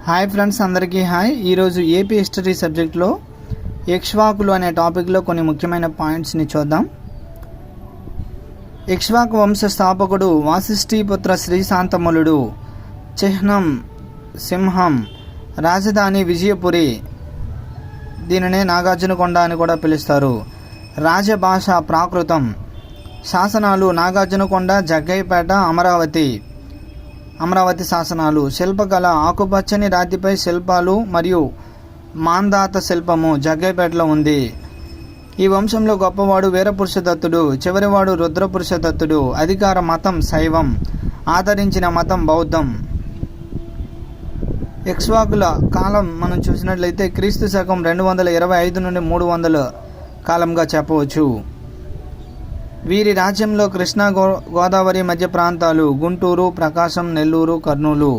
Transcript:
Hi friends, అందరికీ hi. ఈరోజు AP history సబ్జెక్ట్లో ఇక్ష్వాకులు అనే టాపిక్లో కొన్ని ముఖ్యమైన పాయింట్స్ని చూద్దాం. ఇక్ష్వాకు వంశ స్థాపకుడు వాసిష్ఠీపుత్ర శ్రీశాంతములుడు. చిహ్నం సింహం. రాజధాని విజయపురి. దీనినే నాగార్జునకొండ అని కూడా పిలుస్తారు. రాజభాష ప్రాకృతం. శాసనాలు నాగార్జునకొండ, జగ్గయ్యపేట, అమరావతి శాసనాలు. శిల్పకళ ఆకుపచ్చని రాతిపై శిల్పాలు మరియు మాందాత శిల్పము జగ్గయ్యపేటలో ఉంది. ఈ వంశంలో గొప్పవాడు వీరపురుషదత్తుడు, చివరివాడు రుద్రపురుషదత్తుడు. అధికార మతం శైవం, ఆదరించిన మతం బౌద్ధం. ఇక్ష్వాకుల కాలం మనం చూసినట్లయితే క్రీస్తు శకం 225 నుండి 300 కాలంగా చెప్పవచ్చు. వీరి రాజ్యంలో కృష్ణా గోదావరి మధ్య ప్రాంతాలు, గుంటూరు, ప్రకాశం, నెల్లూరు, కర్నూలు